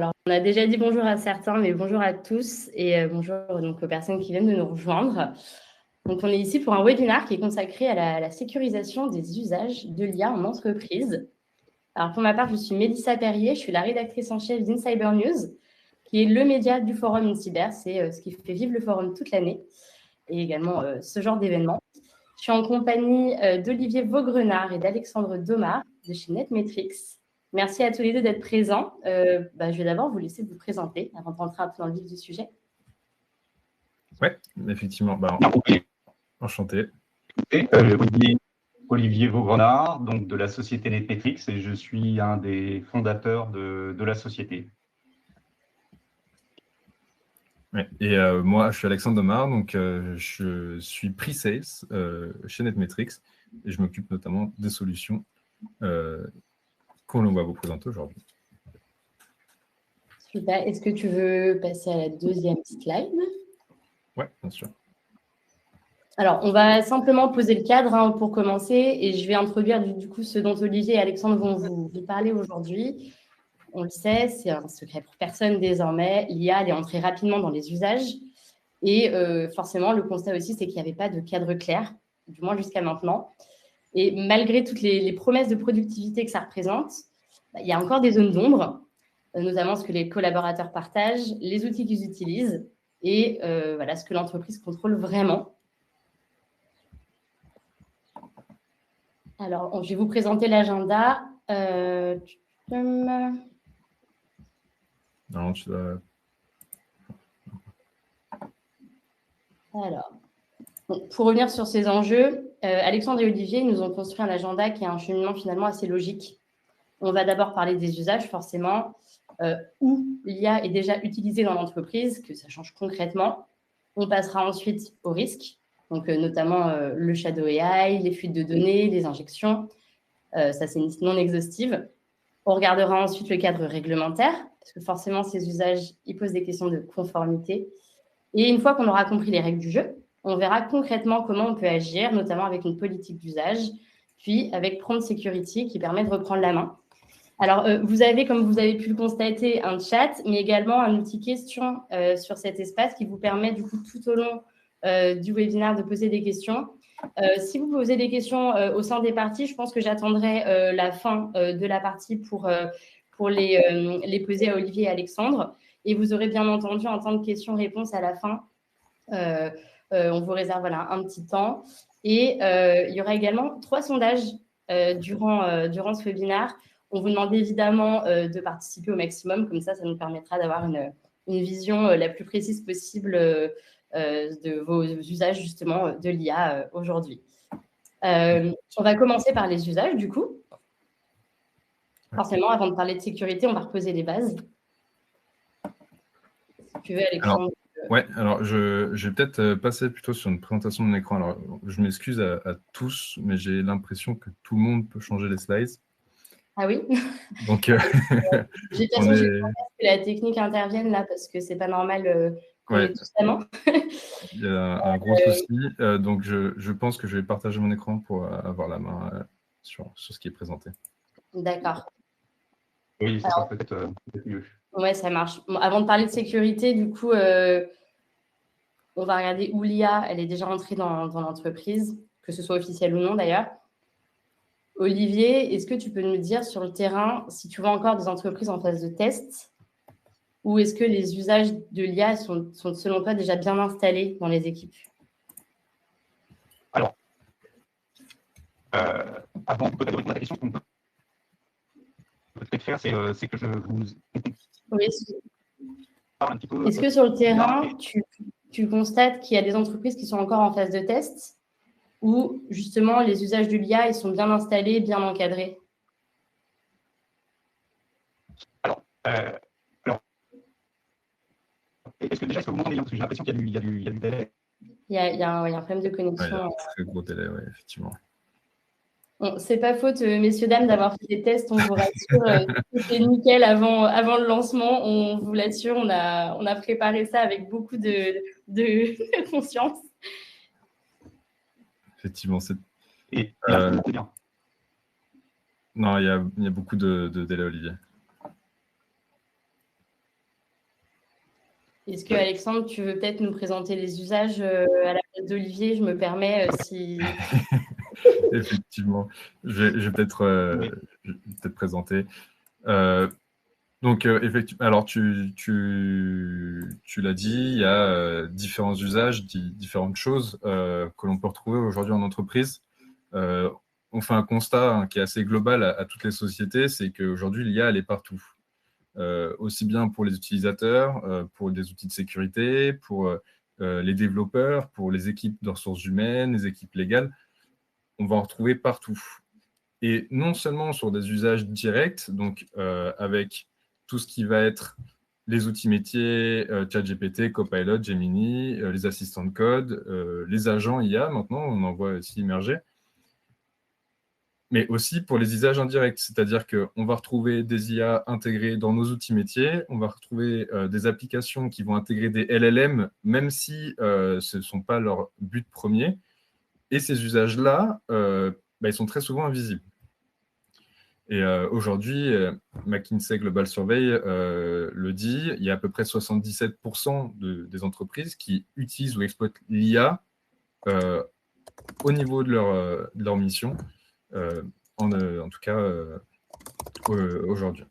Alors, on a déjà dit bonjour à certains, mais bonjour à tous et bonjour donc, aux personnes qui viennent de nous rejoindre. Donc, on est ici pour un webinaire qui est consacré à la sécurisation des usages de l'IA en entreprise. Alors, pour ma part, je suis Mélissa Perrier, je suis la rédactrice en chef d'InCyber News, qui est le média du forum InCyber. C'est ce qui fait vivre le forum toute l'année et également ce genre d'événements. Je suis en compagnie d'Olivier Vaugrenard et d'Alexandre Domard de chez Netmetrix. Merci à tous les deux d'être présents. Je vais d'abord vous laisser vous présenter avant de rentrer un peu dans le vif du sujet. Oui, effectivement. Enchanté. Olivier Vaugrenard, donc de la société Netmetrix, et je suis un des fondateurs de la société. Ouais. Et moi, je suis Alexandre Domard, donc je suis pre-sales chez Netmetrix et je m'occupe notamment des solutions qu'on va vous présenter aujourd'hui. Super. Est-ce que tu veux passer à la deuxième slide? Oui, bien sûr. Alors, on va simplement poser le cadre pour commencer et je vais introduire du coup ce dont Olivier et Alexandre vont vous parler aujourd'hui. On le sait, c'est un secret pour personne désormais. L'IA, elle est entrée rapidement dans les usages et forcément, le constat aussi, c'est qu'il n'y avait pas de cadre clair, du moins jusqu'à maintenant. Et malgré toutes les promesses de productivité que ça représente, il y a encore des zones d'ombre, notamment ce que les collaborateurs partagent, les outils qu'ils utilisent et ce que l'entreprise contrôle vraiment. Alors, je vais vous présenter l'agenda. Non, tu dois... Alors, pour revenir sur ces enjeux, Alexandre et Olivier nous ont construit un agenda qui est un cheminement finalement assez logique. On va d'abord parler des usages, forcément, où l'IA est déjà utilisée dans l'entreprise, que ça change concrètement. On passera ensuite aux risques, donc notamment le shadow AI, les fuites de données, les injections. Ça, c'est une liste non exhaustive. On regardera ensuite le cadre réglementaire, parce que forcément, ces usages, ils posent des questions de conformité. Et une fois qu'on aura compris les règles du jeu, on verra concrètement comment on peut agir, notamment avec une politique d'usage, puis avec Prompt Security qui permet de reprendre la main. Alors, vous avez, comme vous avez pu le constater, un chat, mais également un outil question sur cet espace qui vous permet, du coup, tout au long du webinaire de poser des questions. Si vous posez des questions au sein des parties, je pense que j'attendrai la fin de la partie pour les poser à Olivier et Alexandre. Et vous aurez bien entendu un temps de questions-réponses à la fin. On vous réserve un petit temps. Et il y aura également 3 sondages durant ce webinaire. On vous demande évidemment de participer au maximum. Comme ça nous permettra d'avoir une vision la plus précise possible de vos usages justement de l'IA aujourd'hui. On va commencer par les usages du coup. Forcément, avant de parler de sécurité, on va reposer les bases. Si tu veux, Alexandre. Alors je vais peut-être passer plutôt sur une présentation de mon écran. Alors, je m'excuse à tous, mais j'ai l'impression que tout le monde peut changer les slides. Ah oui. Donc, j'ai que la technique intervienne là, parce que c'est pas normal qu'on ait tous la main. Il y a un gros souci. Donc, je pense que je vais partager mon écran pour avoir la main sur ce qui est présenté. D'accord. Oui, ça sera peut-être mieux. Ouais, ça marche. Bon, avant de parler de sécurité, du coup, on va regarder où l'IA, elle est déjà rentrée dans l'entreprise, que ce soit officiel ou non d'ailleurs. Olivier, est-ce que tu peux nous dire sur le terrain si tu vois encore des entreprises en phase de test ou est-ce que les usages de l'IA sont selon toi déjà bien installés dans les équipes? Alors, avant de répondre à la question, ce qu'on peut peut-être faire, c'est que je vous parle un petit peu. Est-ce que sur le terrain, tu constates qu'il y a des entreprises qui sont encore en phase de test ou justement les usages de l'IA, ils sont bien installés, bien encadrés? Alors, est-ce que déjà, vous m'entendez bien? Parce que j'ai l'impression qu'il y a du délai. Il y a un problème de connexion. Il y a un très gros délai, oui, effectivement. Bon, c'est pas faute, messieurs, dames, d'avoir fait des tests, on vous rassure, c'était nickel avant le lancement, on vous l'assure, on a préparé ça avec beaucoup de conscience. Effectivement, c'est... Et bien. Non, il y a beaucoup de délai, Olivier. Est-ce que, Alexandre, tu veux peut-être nous présenter les usages à la place d'Olivier? Je me permets si... Effectivement, je vais peut-être présenter. Donc, effectivement, alors tu l'as dit, il y a différents usages, différentes choses que l'on peut retrouver aujourd'hui en entreprise. On fait un constat qui est assez global à toutes les sociétés, c'est qu'aujourd'hui, l'IA, elle est partout. Aussi bien pour les utilisateurs, pour des outils de sécurité, pour les développeurs, pour les équipes de ressources humaines, les équipes légales. On va en retrouver partout. Et non seulement sur des usages directs, donc avec tout ce qui va être les outils métiers, ChatGPT, Copilot, Gemini, les assistants de code, les agents IA, maintenant, on en voit aussi émerger, mais aussi pour les usages indirects, c'est-à-dire qu'on va retrouver des IA intégrés dans nos outils métiers, on va retrouver des applications qui vont intégrer des LLM, même si ce ne sont pas leur but premier, et ces usages-là, ils sont très souvent invisibles. Et aujourd'hui, McKinsey Global Survey le dit, il y a à peu près 77% des entreprises qui utilisent ou exploitent l'IA au niveau de leur mission, en tout cas aujourd'hui.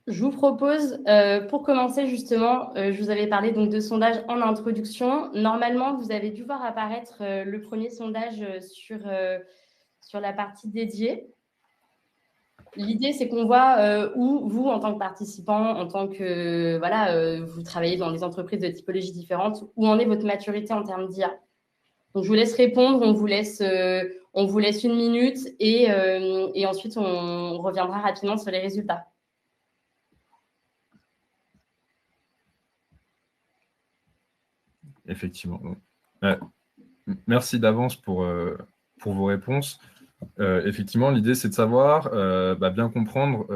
Je vous propose, pour commencer justement, je vous avais parlé donc de sondage en introduction. Normalement, vous avez dû voir apparaître le premier sondage sur la partie dédiée. L'idée, c'est qu'on voit où vous, en tant que participant, en tant que vous travaillez dans des entreprises de typologies différentes, où en est votre maturité en termes d'IA. Donc, je vous laisse répondre, on vous laisse 1 minute et ensuite, on reviendra rapidement sur les résultats. Effectivement. Merci d'avance pour vos réponses. Effectivement, l'idée, c'est de savoir, bien comprendre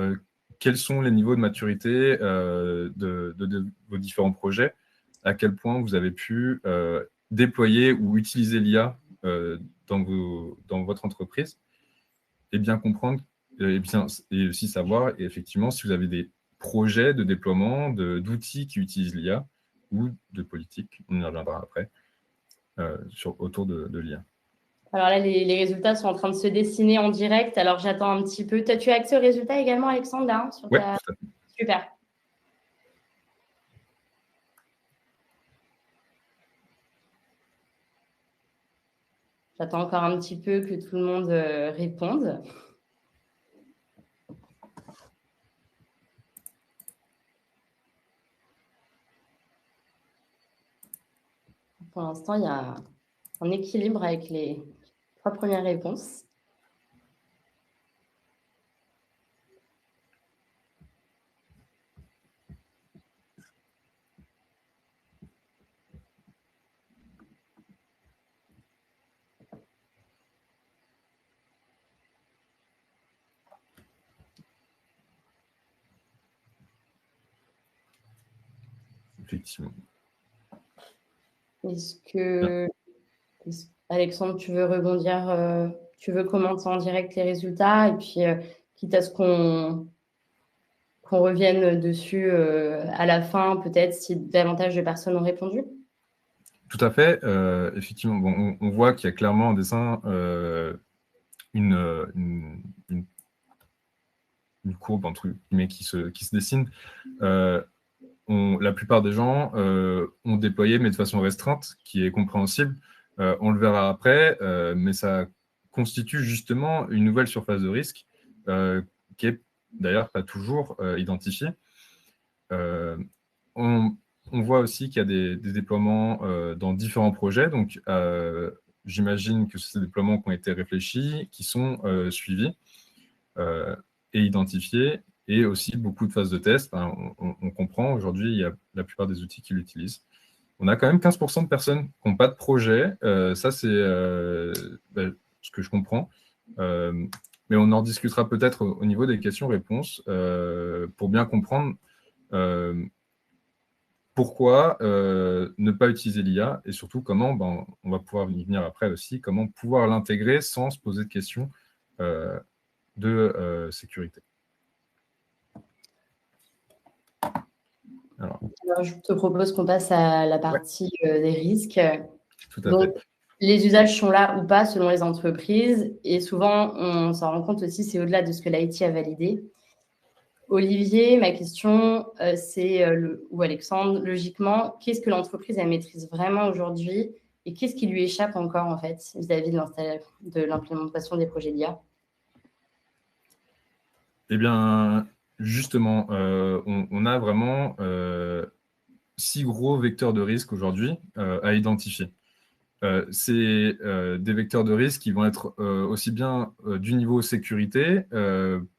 quels sont les niveaux de maturité de vos différents projets, à quel point vous avez pu déployer ou utiliser l'IA dans votre entreprise, et bien comprendre, et aussi savoir, effectivement, si vous avez des projets de déploiement d'outils qui utilisent l'IA ou de politique, on y reviendra après, autour de l'IA. Alors là, les résultats sont en train de se dessiner en direct. Alors, j'attends un petit peu. Tu as accès aux résultats également, Alexandre, là, sur Oui, ta... tout à fait. Super. J'attends encore un petit peu que tout le monde réponde. Pour l'instant, il y a un équilibre avec les 3 premières réponses. Effectivement. Alexandre, tu veux rebondir, tu veux commenter en direct les résultats et puis quitte à ce qu'on revienne dessus à la fin, peut-être si davantage de personnes ont répondu? Tout à fait. Effectivement, bon, on voit qu'il y a clairement en dessin une courbe entre guillemets qui se dessine. La plupart des gens ont déployé, mais de façon restreinte, qui est compréhensible. On le verra après, mais ça constitue justement une nouvelle surface de risque qui est d'ailleurs pas toujours identifiée. On voit aussi qu'il y a des déploiements dans différents projets. Donc, j'imagine que c'est des déploiements qui ont été réfléchis, qui sont suivis et identifiés, et aussi beaucoup de phases de test. On comprend, aujourd'hui, il y a la plupart des outils qui l'utilisent. On a quand même 15% de personnes qui n'ont pas de projet. Ça, c'est ce que je comprends. Mais on en discutera peut-être au niveau des questions-réponses pour bien comprendre pourquoi ne pas utiliser l'IA et surtout comment, on va pouvoir y venir après aussi, comment pouvoir l'intégrer sans se poser de questions de sécurité. Alors, je te propose qu'on passe à la partie des risques. Tout à Donc, fait. les usages sont là ou pas selon les entreprises. Et souvent, on s'en rend compte aussi, c'est au-delà de ce que l'IT a validé. Olivier, ma question, c'est, ou Alexandre, logiquement, qu'est-ce que l'entreprise elle maîtrise vraiment aujourd'hui et qu'est-ce qui lui échappe encore en fait vis-à-vis de l'implémentation des projets d'IA? Eh bien, justement, on a vraiment 6 gros vecteurs de risque aujourd'hui à identifier. C'est des vecteurs de risque qui vont être aussi bien du niveau sécurité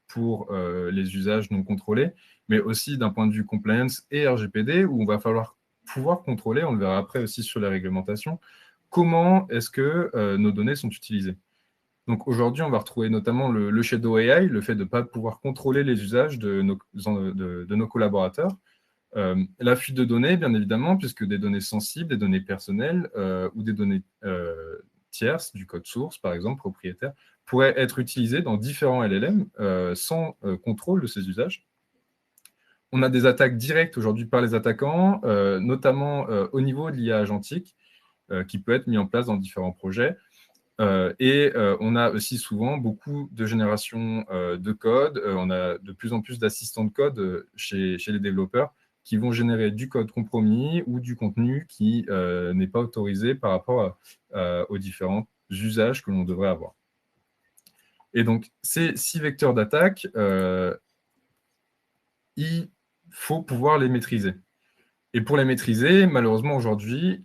pour les usages non contrôlés, mais aussi d'un point de vue compliance et RGPD, où on va falloir pouvoir contrôler, on le verra après aussi sur la réglementation, comment est-ce que nos données sont utilisées. Donc aujourd'hui, on va retrouver notamment le shadow AI, le fait de ne pas pouvoir contrôler les usages de nos collaborateurs. La fuite de données, bien évidemment, puisque des données sensibles, des données personnelles ou des données tierces, du code source, par exemple, propriétaire, pourraient être utilisées dans différents LLM sans contrôle de ces usages. On a des attaques directes aujourd'hui par les attaquants, notamment au niveau de l'IA agentique, qui peut être mis en place dans différents projets. On a aussi souvent beaucoup de génération de code. On a de plus en plus d'assistants de code chez les développeurs qui vont générer du code compromis ou du contenu qui n'est pas autorisé par rapport aux différents usages que l'on devrait avoir. Et donc, ces 6 vecteurs d'attaque, il faut pouvoir les maîtriser. Et pour les maîtriser, malheureusement, aujourd'hui,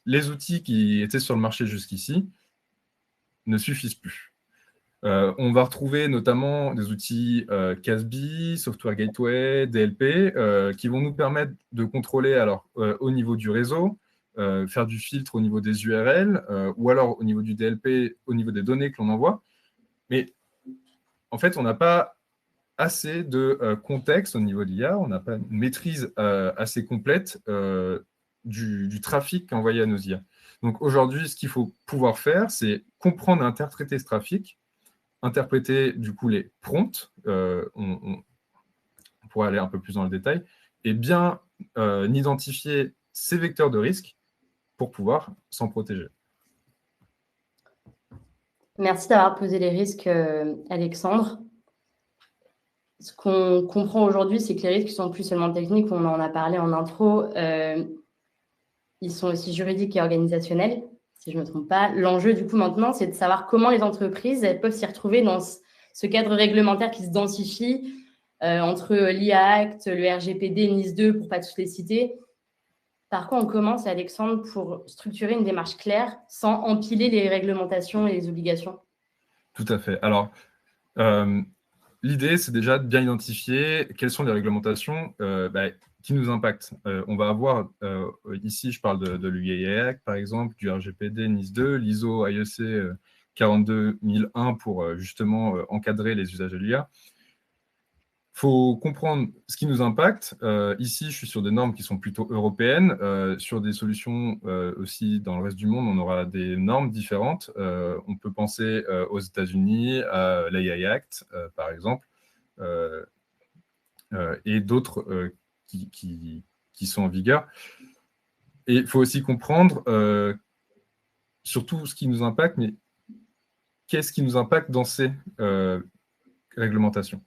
les outils qui étaient sur le marché jusqu'ici ne suffisent plus. On va retrouver notamment des outils CASB, Software Gateway, DLP, qui vont nous permettre de contrôler au niveau du réseau, faire du filtre au niveau des URL, ou alors au niveau du DLP, au niveau des données que l'on envoie. Mais en fait, on n'a pas assez de contexte au niveau de l'IA, on n'a pas une maîtrise assez complète du trafic envoyé à nos IA. Donc aujourd'hui, ce qu'il faut pouvoir faire, c'est comprendre et interpréter ce trafic, interpréter du coup les prompts, on pourra aller un peu plus dans le détail, et bien identifier ces vecteurs de risque pour pouvoir s'en protéger. Merci d'avoir posé les risques, Alexandre. Ce qu'on comprend aujourd'hui, c'est que les risques ne sont plus seulement techniques, on en a parlé en intro, ils sont aussi juridiques et organisationnels, si je ne me trompe pas. L'enjeu, du coup, maintenant, c'est de savoir comment les entreprises elles peuvent s'y retrouver dans ce cadre réglementaire qui se densifie entre l'IA Act, le RGPD, NIS 2, pour ne pas tous les citer. Par quoi on commence, Alexandre, pour structurer une démarche claire sans empiler les réglementations et les obligations? Tout à fait. Alors, l'idée, c'est déjà de bien identifier quelles sont les réglementations qui nous impactent. On va avoir, ici, je parle de l'UIAC, par exemple, du RGPD, NIS 2, l'ISO IEC 42001 pour justement encadrer les usages de l'IA. Il faut comprendre ce qui nous impacte. Ici, je suis sur des normes qui sont plutôt européennes. Sur des solutions aussi dans le reste du monde, on aura des normes différentes. On peut penser aux États-Unis, à l'AI Act, par exemple, et d'autres qui sont en vigueur. Et il faut aussi comprendre surtout ce qui nous impacte, mais qu'est-ce qui nous impacte dans ces réglementations.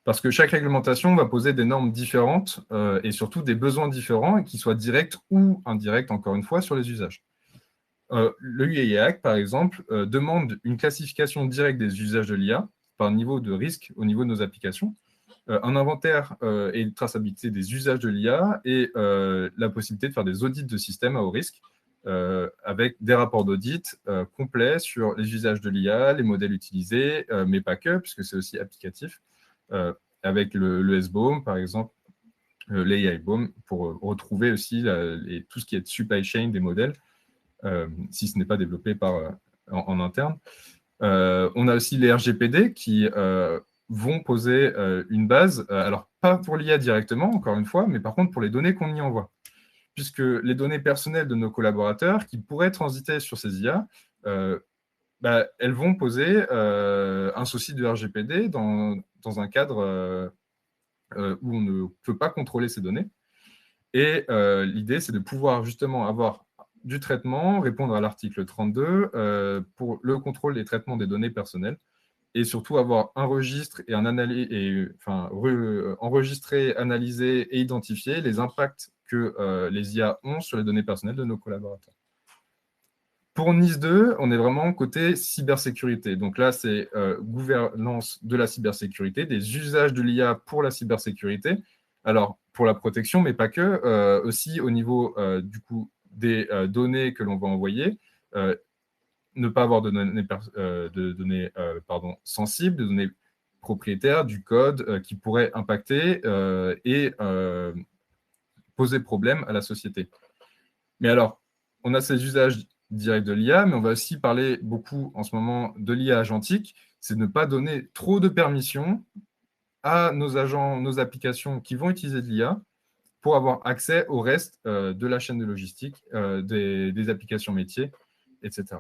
Parce que chaque réglementation va poser des normes différentes et surtout des besoins différents, qui soient directs ou indirects, encore une fois, sur les usages. Le UIAC, par exemple, demande une classification directe des usages de l'IA par niveau de risque au niveau de nos applications, un inventaire et une traçabilité des usages de l'IA et la possibilité de faire des audits de système à haut risque avec des rapports d'audit complets sur les usages de l'IA, les modèles utilisés, mais pas que, puisque c'est aussi applicatif. Avec le SBOM, par exemple, l'AI-BOM, pour retrouver aussi tout ce qui est supply chain des modèles, si ce n'est pas développé en interne. On a aussi les RGPD qui vont poser une base, alors pas pour l'IA directement, encore une fois, mais par contre pour les données qu'on y envoie. Puisque les données personnelles de nos collaborateurs qui pourraient transiter sur ces IA, elles vont poser un souci de RGPD dans un cadre où on ne peut pas contrôler ces données. Et l'idée, c'est de pouvoir justement avoir du traitement, répondre à l'article 32 pour le contrôle et traitement des données personnelles, et surtout avoir un registre et enregistrer, analyser et identifier les impacts que les IA ont sur les données personnelles de nos collaborateurs. Pour NIS 2, on est vraiment côté cybersécurité. Donc là, c'est gouvernance de la cybersécurité, des usages de l'IA pour la cybersécurité. Alors, pour la protection, mais pas que, aussi au niveau du coup des données que l'on va envoyer, ne pas avoir de données sensibles, de données propriétaires, du code qui pourrait impacter et poser problème à la société. Mais alors, on a ces usages directs de l'IA, mais on va aussi parler beaucoup en ce moment de l'IA agentique, c'est de ne pas donner trop de permissions à nos agents, nos applications qui vont utiliser de l'IA pour avoir accès au reste de la chaîne de logistique, des applications métiers, etc.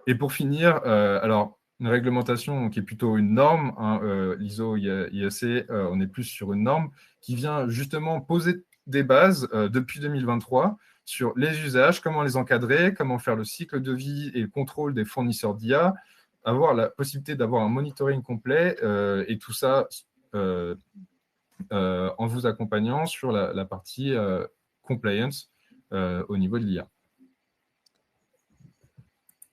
Et pour finir, alors, une réglementation qui est plutôt une norme, hein, l'ISO IEC, on est plus sur une norme qui vient justement poser des bases depuis 2023 sur les usages, comment les encadrer, comment faire le cycle de vie et le contrôle des fournisseurs d'IA, avoir la possibilité d'avoir un monitoring complet et tout ça en vous accompagnant sur la partie compliance au niveau de l'IA.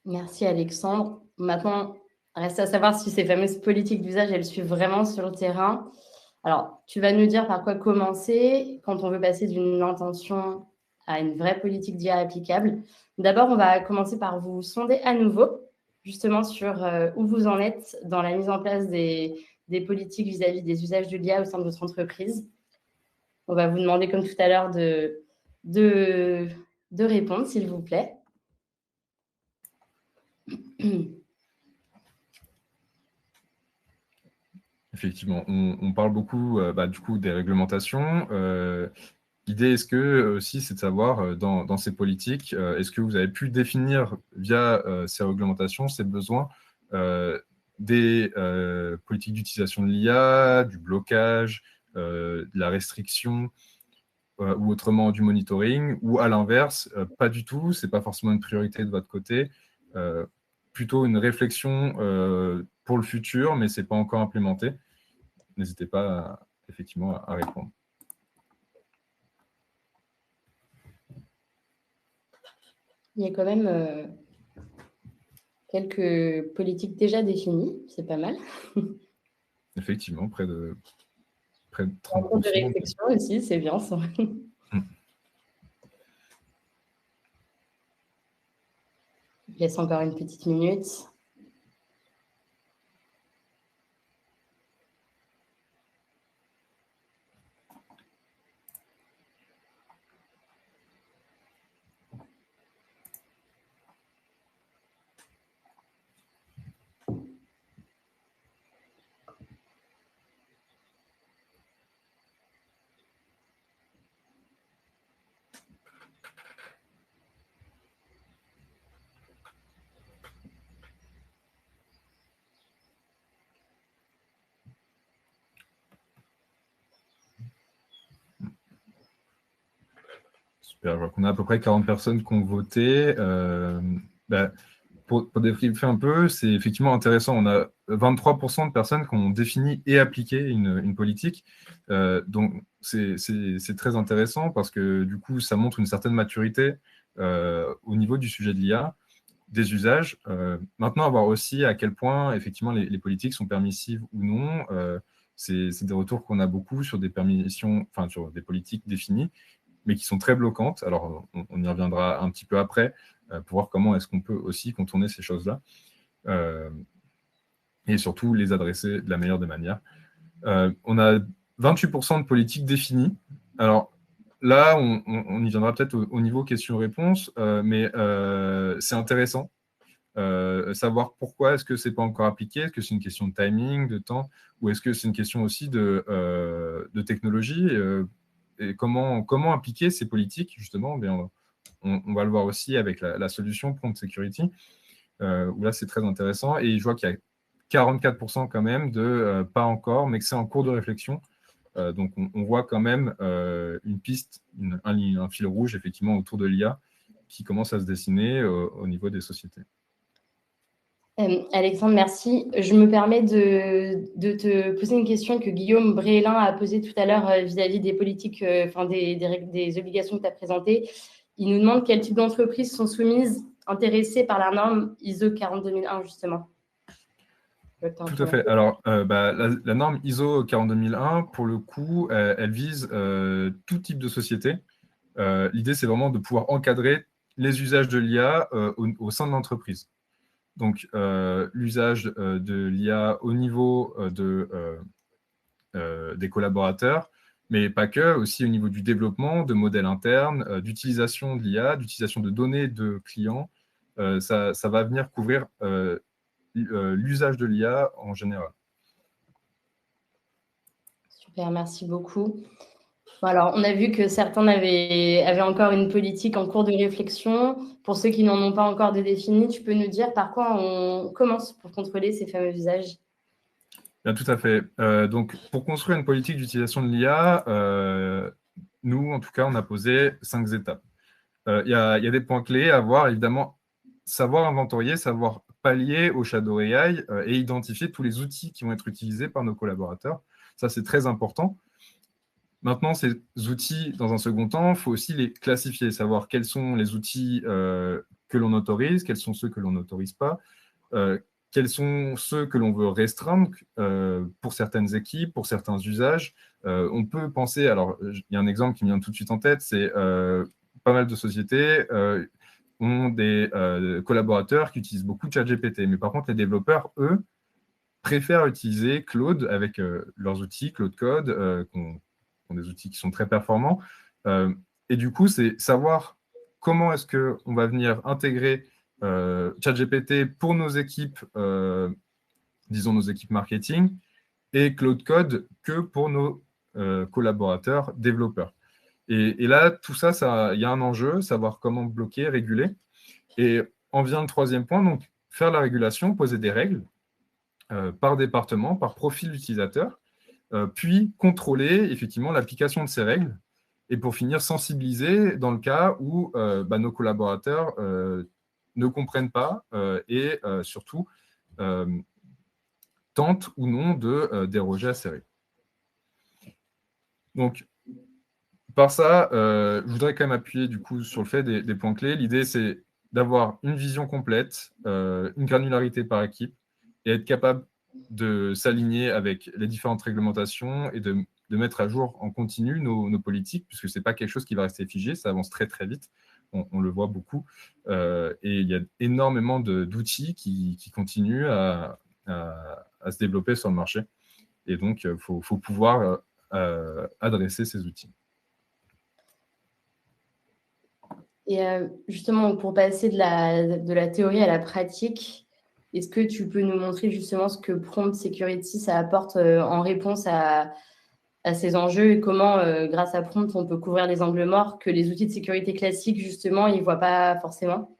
Merci Alexandre. Maintenant, reste à savoir si ces fameuses politiques d'usage, elles suivent vraiment sur le terrain. Alors, tu vas nous dire par quoi commencer quand on veut passer d'une intention à une vraie politique d'IA applicable. D'abord, on va commencer par vous sonder à nouveau, justement sur où vous en êtes dans la mise en place des politiques vis-à-vis des usages de l'IA au sein de votre entreprise. On va vous demander, comme tout à l'heure, de répondre, s'il vous plaît. Effectivement, on parle beaucoup du coup des réglementations. L'idée, est-ce que aussi, c'est de savoir dans ces politiques, est-ce que vous avez pu définir via ces réglementations ces besoins des politiques d'utilisation de l'IA, du blocage, de la restriction ou autrement du monitoring, ou à l'inverse, pas du tout, c'est pas forcément une priorité de votre côté, plutôt une réflexion pour le futur, mais c'est pas encore implémenté. N'hésitez pas effectivement à répondre. Il y a quand même quelques politiques déjà définies, c'est pas mal. Effectivement, près de 30%. En cours de réflexion aussi, c'est bien ça. Je laisse encore une petite minute. Super, je vois qu'on a à peu près 40 personnes qui ont voté. Pour débriefer un peu, c'est effectivement intéressant. On a 23% de personnes qui ont défini et appliqué une politique. Donc, c'est très intéressant parce que du coup, ça montre une certaine maturité au niveau du sujet de l'IA, des usages. Maintenant, à voir aussi à quel point, effectivement, les politiques sont permissives ou non. C'est des retours qu'on a beaucoup sur des permissions, enfin, sur des politiques définies, mais qui sont très bloquantes. Alors, on y reviendra un petit peu après pour voir comment est-ce qu'on peut aussi contourner ces choses-là et surtout les adresser de la meilleure des manières. On a 28% de politiques définies. Alors là, on y viendra peut-être au niveau questions-réponses, mais c'est intéressant. Savoir pourquoi est-ce que c'est pas encore appliqué, est-ce que c'est une question de timing, de temps, ou est-ce que c'est une question aussi de technologie et comment appliquer ces politiques, justement, on va le voir aussi avec la solution Prompt Security, où là, c'est très intéressant. Et je vois qu'il y a 44% quand même de pas encore, mais que c'est en cours de réflexion. Donc, on voit quand même une piste, un fil rouge, effectivement, autour de l'IA qui commence à se dessiner au niveau des sociétés. Alexandre, merci. Je me permets de te poser une question que Guillaume Brélin a posée tout à l'heure vis-à-vis des politiques, des obligations que tu as présentées. Il nous demande quel type d'entreprises sont soumises, intéressées par la norme ISO 42001, justement. Tout à fait. Alors, la norme ISO 42001, pour le coup, elle vise tout type de société. L'idée, c'est vraiment de pouvoir encadrer les usages de l'IA au sein de l'entreprise. Donc, l'usage de l'IA au niveau des collaborateurs, mais pas que, aussi au niveau du développement, de modèles internes, d'utilisation de l'IA, d'utilisation de données de clients. Ça va venir couvrir l'usage de l'IA en général. Super, merci beaucoup. Alors, on a vu que certains avaient encore une politique en cours de réflexion. Pour ceux qui n'en ont pas encore de définie, tu peux nous dire par quoi on commence pour contrôler ces fameux usages? Bien, tout à fait. Donc, pour construire une politique d'utilisation de l'IA, nous, en tout cas, on a posé 5 étapes. Il y a des points clés à voir, évidemment, savoir inventorier, savoir pallier au shadow AI et identifier tous les outils qui vont être utilisés par nos collaborateurs. Ça, c'est très important. Maintenant, ces outils, dans un second temps, il faut aussi les classifier, savoir quels sont les outils que l'on autorise, quels sont ceux que l'on n'autorise pas, quels sont ceux que l'on veut restreindre pour certaines équipes, pour certains usages. On peut penser, alors il y a un exemple qui me vient tout de suite en tête, c'est pas mal de sociétés ont des collaborateurs qui utilisent beaucoup de ChatGPT, mais par contre, les développeurs, eux, préfèrent utiliser Claude avec leurs outils, Claude Code, des outils qui sont très performants. Et du coup, c'est savoir comment est-ce qu'on va venir intégrer ChatGPT pour nos équipes, disons nos équipes marketing, et Claude Code que pour nos collaborateurs développeurs. Et là, tout ça, il y a un enjeu, savoir comment bloquer, réguler. Et en vient le troisième point, donc faire la régulation, poser des règles par département, par profil d'utilisateur, puis contrôler effectivement l'application de ces règles, et pour finir, sensibiliser dans le cas où nos collaborateurs ne comprennent pas et surtout tentent ou non de déroger à ces règles. Donc, par ça, je voudrais quand même appuyer du coup sur le fait des points clés. L'idée, c'est d'avoir une vision complète, une granularité par équipe, et être capable de s'aligner avec les différentes réglementations et de mettre à jour en continu nos politiques, puisque ce n'est pas quelque chose qui va rester figé, ça avance très très vite, on le voit beaucoup, et il y a énormément d'outils qui continuent à se développer sur le marché, et donc il faut pouvoir adresser ces outils. Et justement, pour passer de la théorie à la pratique, est-ce que tu peux nous montrer justement ce que Prompt Security ça apporte en réponse à ces enjeux, et comment, grâce à Prompt, on peut couvrir les angles morts que les outils de sécurité classiques, justement, ils ne voient pas forcément?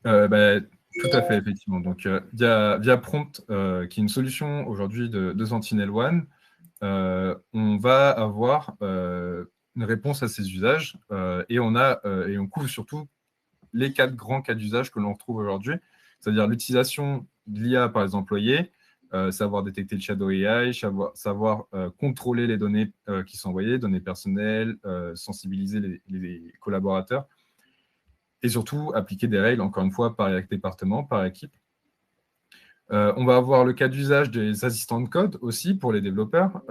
Tout à fait, effectivement. Donc, via Prompt, qui est une solution aujourd'hui de SentinelOne, on va avoir une réponse à ces usages et on couvre surtout les 4 grands cas d'usage que l'on retrouve aujourd'hui, c'est-à-dire l'utilisation de l'IA par les employés, savoir détecter le shadow AI, savoir contrôler les données qui sont envoyées, données personnelles, sensibiliser les collaborateurs, et surtout appliquer des règles, encore une fois, par département, par équipe. On va avoir le cas d'usage des assistants de code aussi pour les développeurs,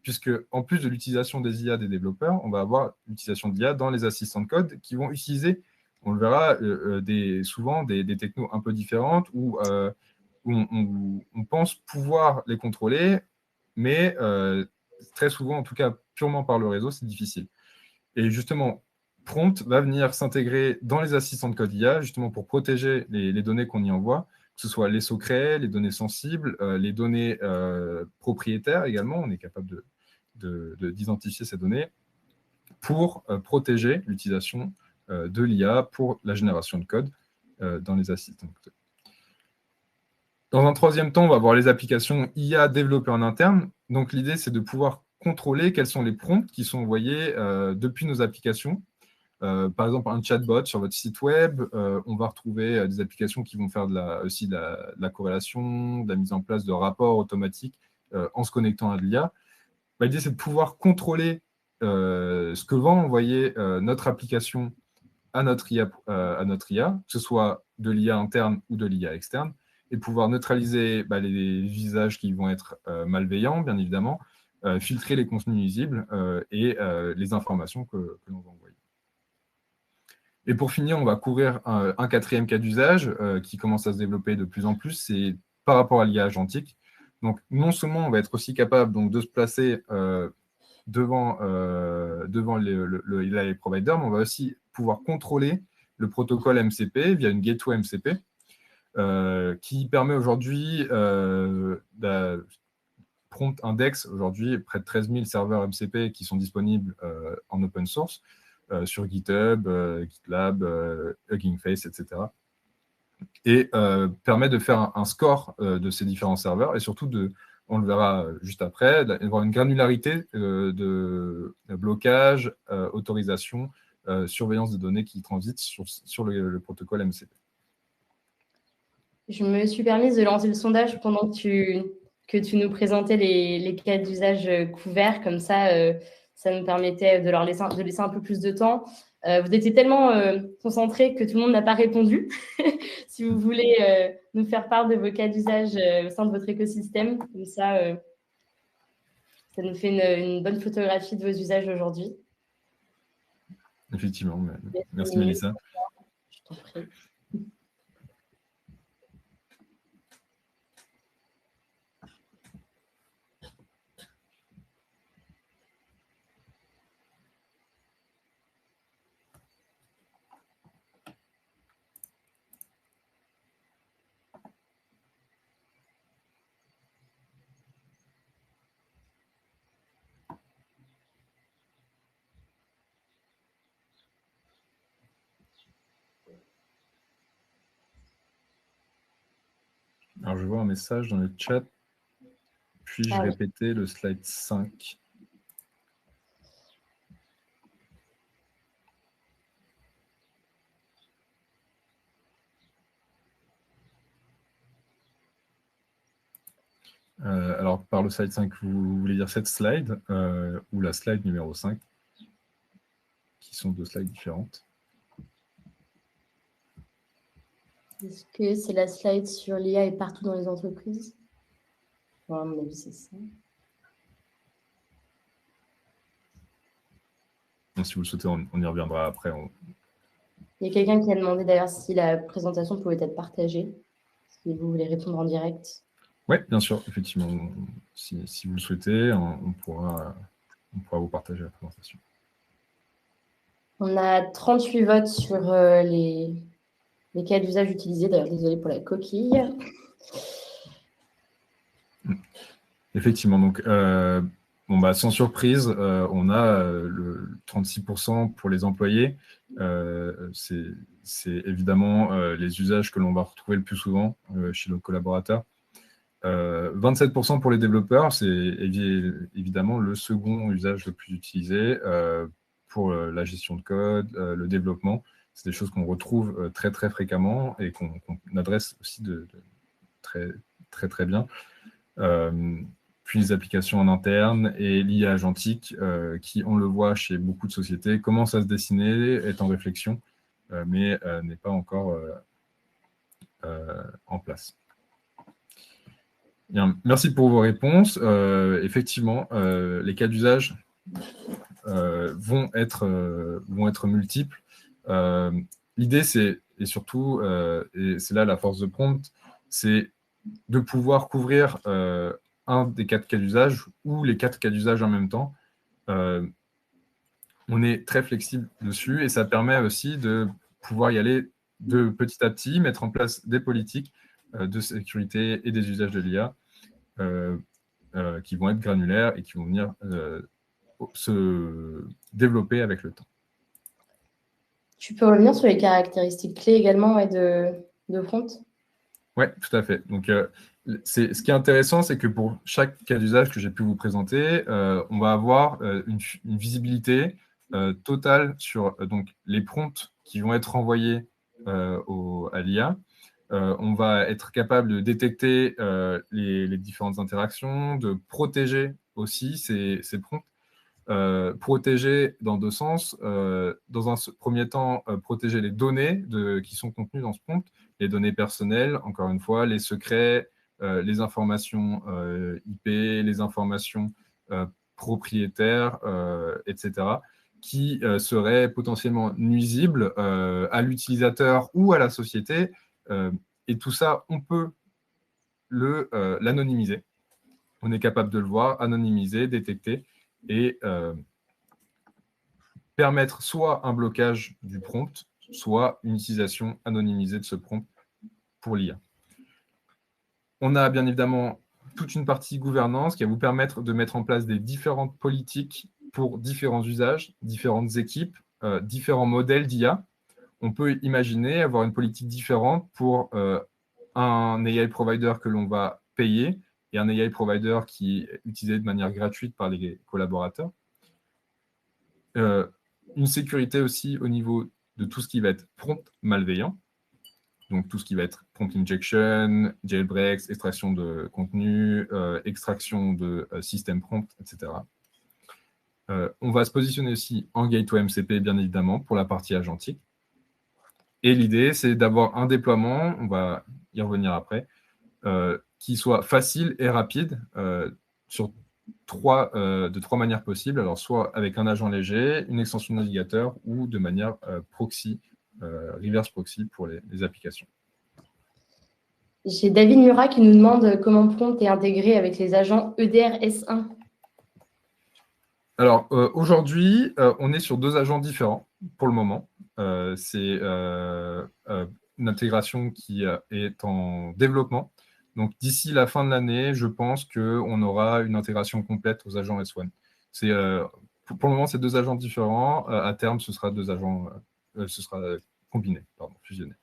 puisque en plus de l'utilisation des IA des développeurs, on va avoir l'utilisation d'IA dans les assistants de code qui vont utiliser, on le verra, souvent des technos un peu différentes où on pense pouvoir les contrôler, mais très souvent, en tout cas purement par le réseau, c'est difficile. Et justement, Prompt va venir s'intégrer dans les assistants de code IA, justement pour protéger les données qu'on y envoie, que ce soit les secrets, les données sensibles, les données propriétaires également. On est capable d'identifier ces données pour protéger l'utilisation de l'IA pour la génération de code dans les assistants de code. Dans un troisième temps, on va voir les applications IA développées en interne. Donc, l'idée, c'est de pouvoir contrôler quels sont les prompts qui sont envoyés depuis nos applications. Par exemple, un chatbot sur votre site web, on va retrouver des applications qui vont faire aussi de la corrélation, de la mise en place de rapports automatiques en se connectant à l'IA. L'idée, c'est de pouvoir contrôler ce que va envoyer notre application à notre IA, que ce soit de l'IA interne ou de l'IA externe, et pouvoir neutraliser les visages qui vont être malveillants, bien évidemment, filtrer les contenus nuisibles et les informations que l'on va envoyer. Et pour finir, on va couvrir un quatrième cas d'usage qui commence à se développer de plus en plus, c'est par rapport à l'IA agentique. Donc, non seulement on va être aussi capable donc, de se placer devant l'IA provider, mais on va aussi pouvoir contrôler le protocole MCP via une gateway MCP qui permet aujourd'hui Prompt Index, aujourd'hui, près de 13 000 serveurs MCP qui sont disponibles en open source sur GitHub, GitLab, Hugging Face, etc. Et permet de faire un score de ces différents serveurs et surtout on le verra juste après, d'avoir une granularité de blocage, autorisation, surveillance des données qui transitent sur le protocole MCP. Je me suis permise de lancer le sondage pendant que tu nous présentais les cas d'usage couverts. Comme ça, ça nous permettait de laisser un peu plus de temps. Vous étiez tellement concentrés que tout le monde n'a pas répondu. Si vous voulez nous faire part de vos cas d'usage au sein de votre écosystème, comme ça, ça nous fait une bonne photographie de vos usages aujourd'hui. Effectivement. Merci, Mélissa. Je t'en prie. Alors, je vois un message dans le chat. Puis-je répéter le slide 5 ? Alors, par le slide 5, vous voulez dire cette slide ou la slide numéro 5, qui sont deux slides différentes. Est-ce que c'est la slide sur l'IA et partout dans les entreprises? À mon avis, c'est ça. Donc, si vous le souhaitez, on y reviendra après. Il y a quelqu'un qui a demandé d'ailleurs si la présentation pouvait être partagée. Si vous voulez répondre en direct. Oui, bien sûr, effectivement. Si vous le souhaitez, on pourra vous partager la présentation. On a 38 votes sur les cas d'usage utilisés. D'ailleurs, désolé pour la coquille. Effectivement, donc sans surprise, on a le 36% pour les employés. C'est évidemment les usages que l'on va retrouver le plus souvent chez nos collaborateurs. 27% pour les développeurs, c'est évidemment le second usage le plus utilisé pour la gestion de code, le développement. C'est des choses qu'on retrouve très très fréquemment et qu'on adresse aussi très très très bien. Puis les applications en interne et l'IA agentique qui, on le voit chez beaucoup de sociétés, commence à se dessiner, est en réflexion, mais n'est pas encore en place. Bien, merci pour vos réponses. Effectivement, les cas d'usage vont être multiples. L'idée, c'est, et surtout, et c'est là la force de Prompt, c'est de pouvoir couvrir un des 4 cas d'usage ou les 4 cas d'usage en même temps. On est très flexible dessus et ça permet aussi de pouvoir y aller de petit à petit, mettre en place des politiques de sécurité et des usages de l'IA qui vont être granulaires et qui vont venir se développer avec le temps. Tu peux revenir sur les caractéristiques clés également de Prompt? Oui, tout à fait. Donc, ce qui est intéressant, c'est que pour chaque cas d'usage que j'ai pu vous présenter, on va avoir une visibilité totale sur donc, les prompts qui vont être envoyés à l'IA. On va être capable de détecter les différentes interactions, de protéger aussi ces prompts. Protéger dans deux sens. Dans un premier temps, protéger les données qui sont contenues dans ce prompt, les données personnelles, encore une fois, les secrets, les informations IP, les informations propriétaires, etc., qui seraient potentiellement nuisibles à l'utilisateur ou à la société. Et tout ça, on peut l'anonymiser. On est capable de le voir, anonymiser, détecter et permettre soit un blocage du prompt, soit une utilisation anonymisée de ce prompt pour l'IA. On a bien évidemment toute une partie gouvernance qui va vous permettre de mettre en place des différentes politiques pour différents usages, différentes équipes, différents modèles d'IA. On peut imaginer avoir une politique différente pour un AI provider que l'on va payer et un AI provider qui est utilisé de manière gratuite par les collaborateurs. Une sécurité aussi au niveau de tout ce qui va être prompt malveillant. Donc, tout ce qui va être prompt injection, jailbreaks, extraction de contenu, extraction de système prompt, etc. On va se positionner aussi en gateway MCP, bien évidemment, pour la partie agentique. Et l'idée, c'est d'avoir un déploiement, on va y revenir après, qui soit facile et rapide de trois manières possibles. Alors, soit avec un agent léger, une extension de navigateur ou de manière proxy, reverse proxy pour les applications. J'ai David Murat qui nous demande comment Prompt est intégré avec les agents EDR S1. Alors, aujourd'hui, on est sur deux agents différents pour le moment. C'est une intégration qui est en développement. Donc, d'ici la fin de l'année, je pense qu'on aura une intégration complète aux agents S1. Pour le moment, c'est deux agents différents. À terme, ce sera deux agents, ce sera combiné, fusionné.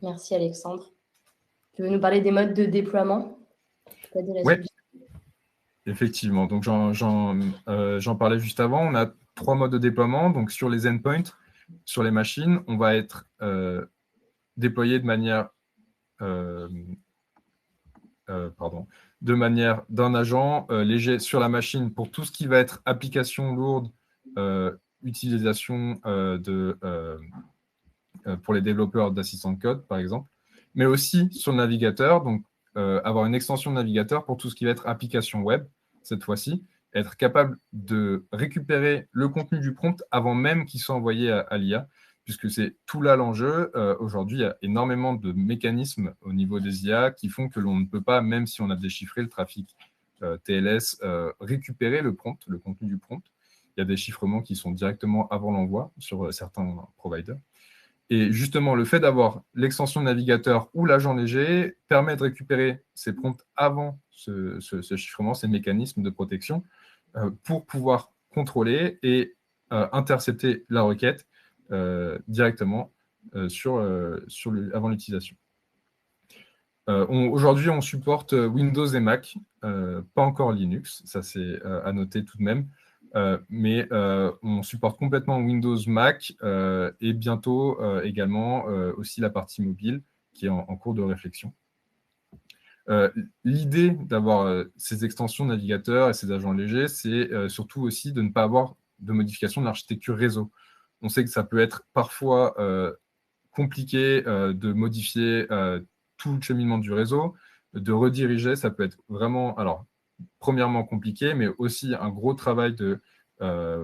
Merci Alexandre. Tu veux nous parler des modes de déploiement? Oui, effectivement. Donc, j'en parlais juste avant. On a trois modes de déploiement. Donc, sur les endpoints, sur les machines, on va être déployé de manière d'un agent léger sur la machine pour tout ce qui va être application lourde, utilisation pour les développeurs d'assistant de code, par exemple, mais aussi sur le navigateur, donc avoir une extension de navigateur pour tout ce qui va être application web, cette fois-ci, être capable de récupérer le contenu du prompt avant même qu'il soit envoyé à l'IA, puisque c'est tout là l'enjeu. Aujourd'hui, il y a énormément de mécanismes au niveau des IA qui font que l'on ne peut pas, même si on a déchiffré le trafic TLS, récupérer le prompt, le contenu du prompt. Il y a des chiffrements qui sont directement avant l'envoi sur certains providers. Et justement, le fait d'avoir l'extension de navigateur ou l'agent léger permet de récupérer ces prompts avant ce chiffrement, ces mécanismes de protection, pour pouvoir contrôler et intercepter la requête directement avant l'utilisation. Aujourd'hui, on supporte Windows et Mac, pas encore Linux, ça c'est à noter tout de même. Mais on supporte complètement Windows, Mac et bientôt également aussi la partie mobile qui est en cours de réflexion. L'idée d'avoir ces extensions navigateurs et ces agents légers, c'est surtout aussi de ne pas avoir de modification de l'architecture réseau. On sait que ça peut être parfois compliqué de modifier tout le cheminement du réseau, de rediriger, ça peut être vraiment... Alors, premièrement compliqué, mais aussi un gros travail de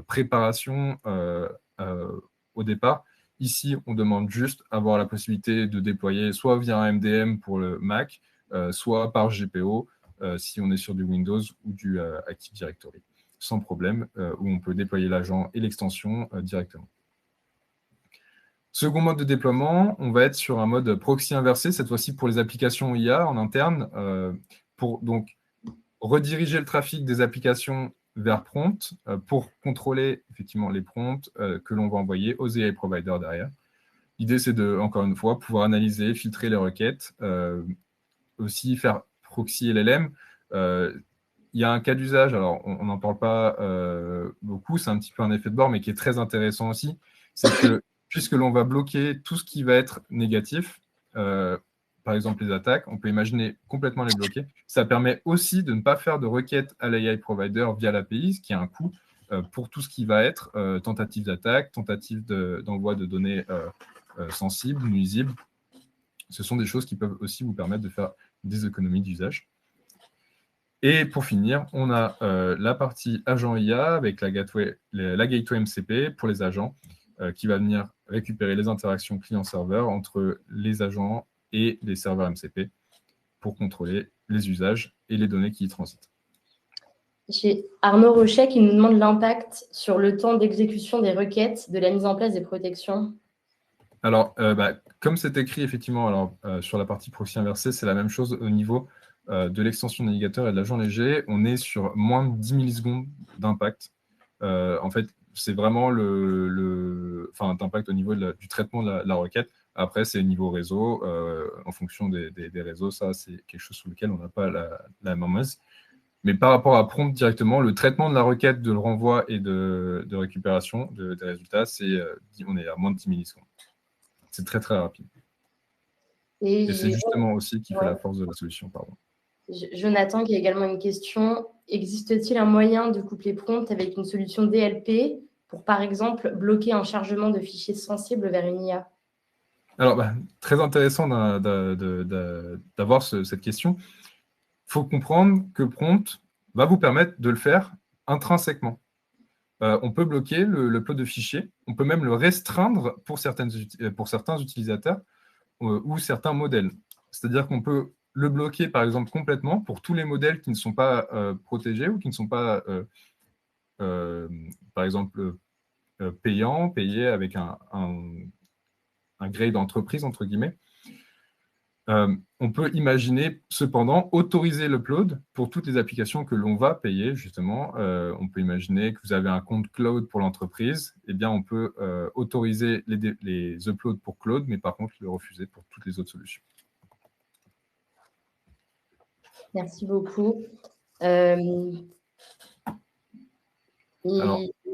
préparation au départ. Ici, on demande juste avoir la possibilité de déployer soit via un MDM pour le Mac, soit par GPO, si on est sur du Windows ou du Active Directory, sans problème, où on peut déployer l'agent et l'extension directement. Second mode de déploiement, on va être sur un mode proxy inversé, cette fois-ci pour les applications IA en interne, pour donc rediriger le trafic des applications vers prompt pour contrôler effectivement les prompts que l'on va envoyer aux AI providers derrière. L'idée, c'est de, encore une fois, pouvoir analyser, filtrer les requêtes, aussi faire proxy LLM. Il y a un cas d'usage, alors on n'en parle pas beaucoup, c'est un petit peu un effet de bord, mais qui est très intéressant aussi, c'est que puisque l'on va bloquer tout ce qui va être négatif, par exemple les attaques, on peut imaginer complètement les bloquer. Ça permet aussi de ne pas faire de requête à l'AI provider via l'API, ce qui a un coût pour tout ce qui va être tentative d'attaque, tentative d'envoi de données sensibles, nuisibles. Ce sont des choses qui peuvent aussi vous permettre de faire des économies d'usage. Et pour finir, on a la partie agent IA avec la gateway MCP pour les agents qui va venir récupérer les interactions client-serveur entre les agents et les serveurs MCP pour contrôler les usages et les données qui y transitent. J'ai Arnaud Rochet qui nous demande l'impact sur le temps d'exécution des requêtes de la mise en place des protections. Alors, comme c'est écrit effectivement sur la partie proxy inversée, c'est la même chose au niveau de l'extension navigateur et de l'agent léger. On est sur moins de 10 millisecondes d'impact. En fait, c'est vraiment d'impact au niveau du traitement de la requête. Après, c'est niveau réseau. En fonction des réseaux, ça, c'est quelque chose sur lequel on n'a pas la mainmise. Mais par rapport à prompt directement, le traitement de la requête, de le renvoi et de récupération des résultats, on est à moins de 10 millisecondes. C'est très, très rapide. Et c'est justement aussi qui fait la force de la solution. Pardon. Jonathan qui a également une question. Existe-t-il un moyen de coupler prompt avec une solution DLP pour, par exemple, bloquer un chargement de fichiers sensibles vers une IA? Alors, très intéressant d'avoir cette question. Il faut comprendre que prompt va vous permettre de le faire intrinsèquement. On peut bloquer le upload de fichiers. On peut même le restreindre pour certains utilisateurs ou certains modèles. C'est-à-dire qu'on peut le bloquer, par exemple, complètement pour tous les modèles qui ne sont pas protégés ou qui ne sont pas, par exemple, payés avec un grade d'entreprise, entre guillemets. On peut imaginer, cependant, autoriser l'upload pour toutes les applications que l'on va payer, justement. On peut imaginer que vous avez un compte cloud pour l'entreprise. Eh bien, on peut autoriser les uploads pour cloud, mais par contre, le refuser pour toutes les autres solutions. Merci beaucoup. Il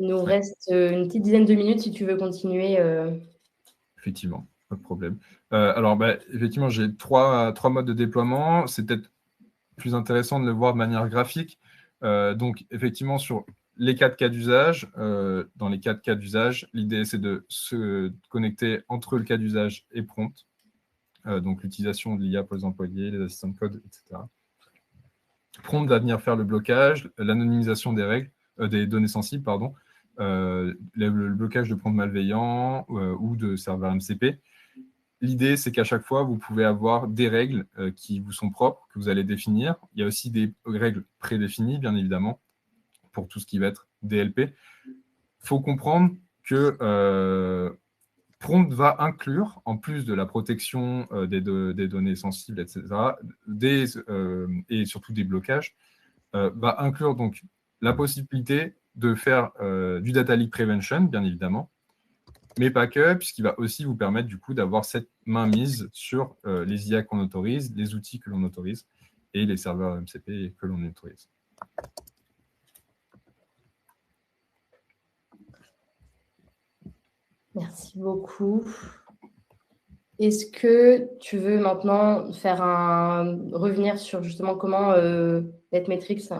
nous reste une petite dizaine de minutes si tu veux continuer. Effectivement, pas de problème. Alors, effectivement, j'ai trois modes de déploiement. C'est peut-être plus intéressant de le voir de manière graphique. Donc, effectivement, sur les 4 cas d'usage, dans les 4 cas d'usage, l'idée, c'est de se connecter entre le cas d'usage et prompt. Donc, l'utilisation de l'IA pour les employés, les assistants de code, etc. Prompt va venir faire le blocage, l'anonymisation des règles, des données sensibles, pardon, le blocage de prompt malveillant ou de serveurs MCP. L'idée, c'est qu'à chaque fois, vous pouvez avoir des règles qui vous sont propres, que vous allez définir. Il y a aussi des règles prédéfinies, bien évidemment, pour tout ce qui va être DLP. Il faut comprendre que Prompt va inclure, en plus de la protection des données sensibles, etc., et surtout des blocages, va inclure donc la possibilité de faire du data leak prevention, bien évidemment, mais pas que, puisqu'il va aussi vous permettre du coup d'avoir cette mainmise sur les IA qu'on autorise, les outils que l'on autorise et les serveurs MCP que l'on autorise. Merci beaucoup. Est-ce que tu veux maintenant revenir sur justement comment Netmetrics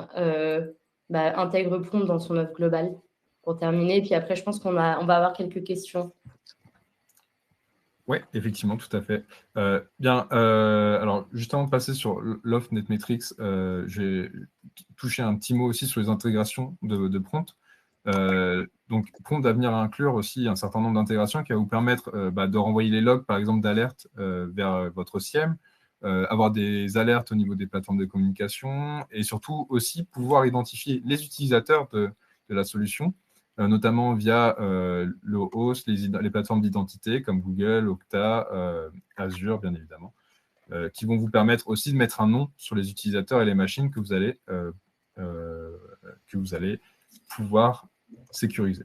intègre Prompt dans son offre globale pour terminer? Puis après, je pense qu'on va avoir quelques questions. Oui, effectivement, tout à fait. Alors, juste avant de passer sur l'offre Netmetrics, j'ai touché un petit mot aussi sur les intégrations de Prompt. Donc, Prompt va venir inclure aussi un certain nombre d'intégrations qui va vous permettre de renvoyer les logs, par exemple, d'alerte vers votre SIEM, avoir des alertes au niveau des plateformes de communication et surtout aussi pouvoir identifier les utilisateurs de la solution, notamment via le host, les plateformes d'identité comme Google, Okta, Azure, bien évidemment, qui vont vous permettre aussi de mettre un nom sur les utilisateurs et les machines que vous allez pouvoir sécurisé.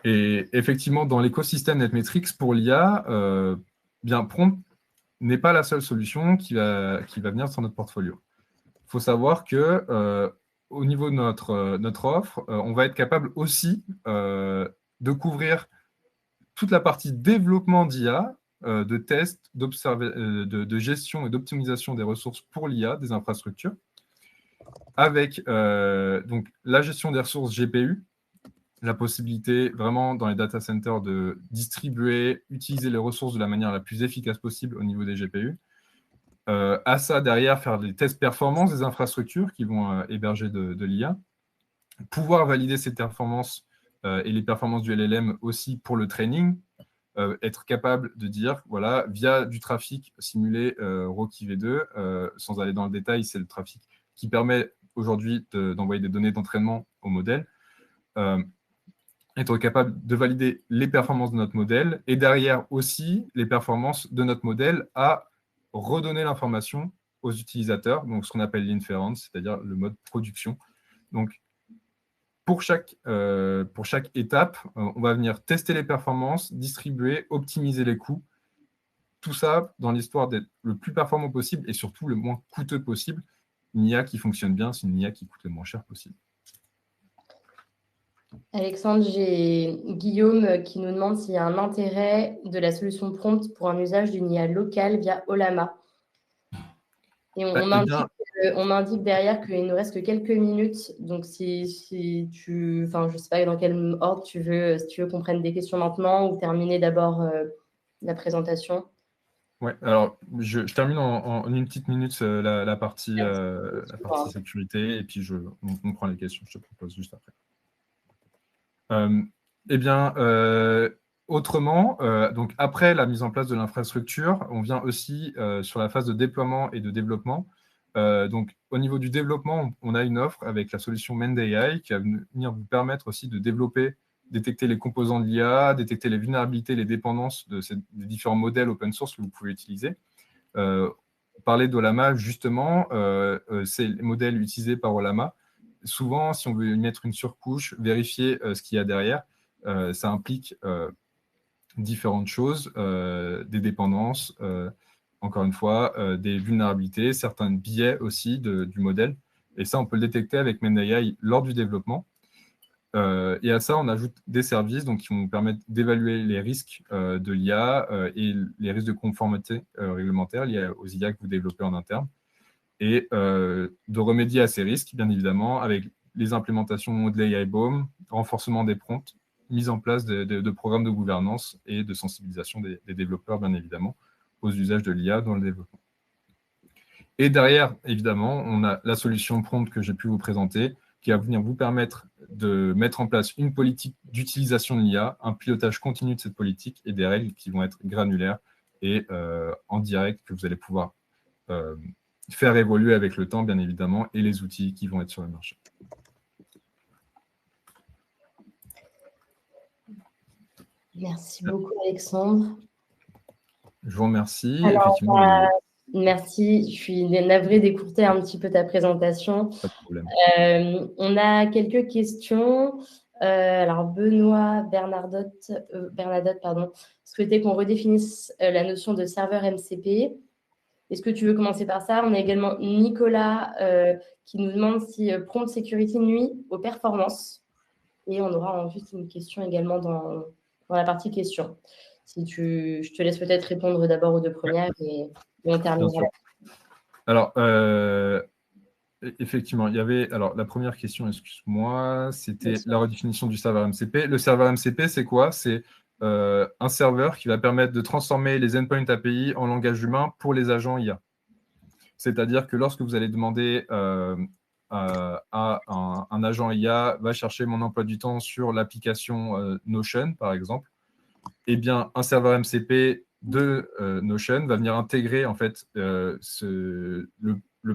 Et effectivement, dans l'écosystème Netmetrics, pour l'IA, bien Prompt n'est pas la seule solution qui va venir sur notre portfolio. Il faut savoir que au niveau de notre offre, on va être capable aussi de couvrir toute la partie développement d'IA, de tests, de gestion et d'optimisation des ressources pour l'IA, des infrastructures, avec donc la gestion des ressources GPU, la possibilité vraiment dans les data centers de distribuer, utiliser les ressources de la manière la plus efficace possible au niveau des GPU. À ça, derrière, faire des tests performance des infrastructures qui vont héberger de l'IA, pouvoir valider ces performances et les performances du LLM aussi pour le training, être capable de dire, voilà, via du trafic simulé Rocky V2, sans aller dans le détail, c'est le trafic qui permet aujourd'hui d'envoyer des données d'entraînement au modèle, être capable de valider les performances de notre modèle et derrière aussi les performances de notre modèle à redonner l'information aux utilisateurs, donc ce qu'on appelle l'inference, c'est-à-dire le mode production. Donc, pour chaque étape, on va venir tester les performances, distribuer, optimiser les coûts. Tout ça dans l'histoire d'être le plus performant possible et surtout le moins coûteux possible. Une IA qui fonctionne bien, c'est une IA qui coûte le moins cher possible. Alexandre, j'ai Guillaume qui nous demande s'il y a un intérêt de la solution Prompt pour un usage d'une IA locale via Ollama. Et on m'indique derrière qu'il ne nous reste que quelques minutes. Donc, si tu... Enfin, je ne sais pas dans quel ordre tu veux, si tu veux qu'on prenne des questions maintenant ou terminer d'abord la présentation. Ouais, alors je termine en une petite minute la partie sécurité et puis on prend les questions, je te propose juste après. Autrement, donc après la mise en place de l'infrastructure, on vient aussi sur la phase de déploiement et de développement. Donc au niveau du développement, on a une offre avec la solution MendAI qui va venir vous permettre aussi de développer, détecter les composants de l'IA, détecter les vulnérabilités, les dépendances des différents modèles open source que vous pouvez utiliser. Parler d'Ollama, justement, c'est les modèles utilisés par Ollama. Souvent, si on veut mettre une surcouche, vérifier ce qu'il y a derrière, ça implique différentes choses, des dépendances, encore une fois, des vulnérabilités, certains biais aussi du modèle. Et ça, on peut le détecter avec MendAI lors du développement. Et à ça, on ajoute des services donc, qui vont nous permettre d'évaluer les risques de l'IA et les risques de conformité réglementaire liés aux IA que vous développez en interne. Et de remédier à ces risques, bien évidemment, avec les implémentations de l'AI Bomb, renforcement des prompts, mise en place de programmes de gouvernance et de sensibilisation des développeurs, bien évidemment, aux usages de l'IA dans le développement. Et derrière, évidemment, on a la solution Prompt que j'ai pu vous présenter, qui va venir vous permettre de mettre en place une politique d'utilisation de l'IA, un pilotage continu de cette politique et des règles qui vont être granulaires et en direct que vous allez pouvoir faire évoluer avec le temps, bien évidemment, et les outils qui vont être sur le marché. Merci beaucoup, Alexandre. Je vous remercie. Alors, effectivement, merci. Je suis navrée d'écourter un petit peu ta présentation. Pas de problème. On a quelques questions. Alors, Benoît Bernadotte, souhaitait qu'on redéfinisse la notion de serveur MCP. Est-ce que tu veux commencer par ça? On a également Nicolas qui nous demande si Prompt Security nuit aux performances. Et on aura ensuite une question également dans la partie questions. Je te laisse peut-être répondre d'abord aux deux premières et on terminera. Alors, effectivement, il y avait... Alors, la première question, excuse-moi, c'était la redéfinition du serveur MCP. Le serveur MCP, c'est quoi? C'est un serveur qui va permettre de transformer les endpoints API en langage humain pour les agents IA. C'est-à-dire que lorsque vous allez demander à un agent IA, va chercher mon emploi du temps sur l'application Notion, par exemple, eh bien, un serveur MCP de Notion va venir intégrer en fait, le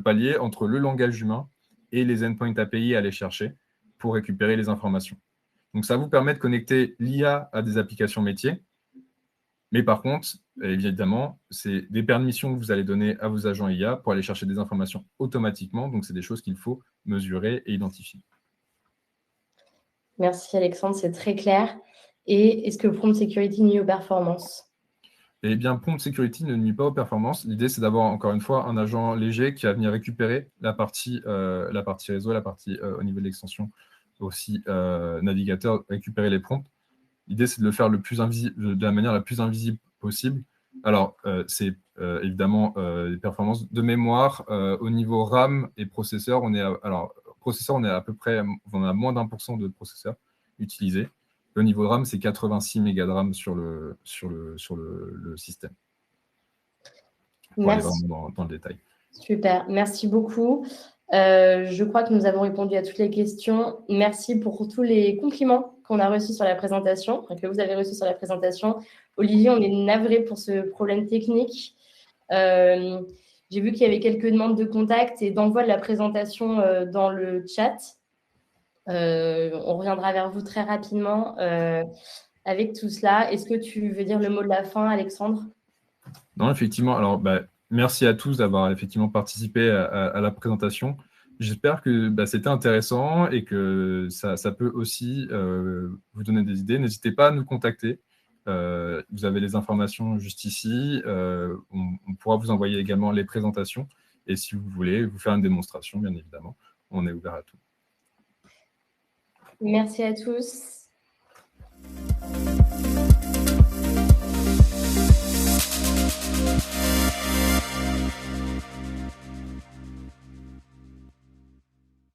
palier entre le langage humain et les endpoints API à aller chercher pour récupérer les informations. Donc, ça vous permet de connecter l'IA à des applications métiers. Mais par contre, évidemment, c'est des permissions que vous allez donner à vos agents IA pour aller chercher des informations automatiquement. Donc, c'est des choses qu'il faut mesurer et identifier. Merci Alexandre, c'est très clair. Et est-ce que Prompt Security nuit aux performances? Eh bien, Prompt Security ne nuit pas aux performances. L'idée, c'est d'avoir, encore une fois, un agent léger qui va venir récupérer la partie réseau, la partie au niveau de l'extension, aussi navigateur, récupérer les prompts. L'idée, c'est de le faire de la manière la plus invisible possible. Alors, c'est évidemment des performances de mémoire. Au niveau RAM et processeur, on est à peu près, on a moins d'1% de processeurs utilisés. Au niveau RAM, c'est 86 mégas de RAM sur le système. Pour aller vraiment dans le détail. Super, merci beaucoup. Je crois que nous avons répondu à toutes les questions. Merci pour tous les compliments qu'on a reçus sur la présentation, que vous avez reçus sur la présentation. Olivier, on est navré pour ce problème technique. J'ai vu qu'il y avait quelques demandes de contact et d'envoi de la présentation dans le chat. On reviendra vers vous très rapidement avec tout cela. Est-ce que tu veux dire le mot de la fin, Alexandre? Non, effectivement. Alors, merci à tous d'avoir effectivement participé à la présentation. J'espère que c'était intéressant et que ça peut aussi vous donner des idées. N'hésitez pas à nous contacter. Vous avez les informations juste ici. On pourra vous envoyer également les présentations. Et si vous voulez vous faire une démonstration, bien évidemment, on est ouvert à tout. Merci à tous.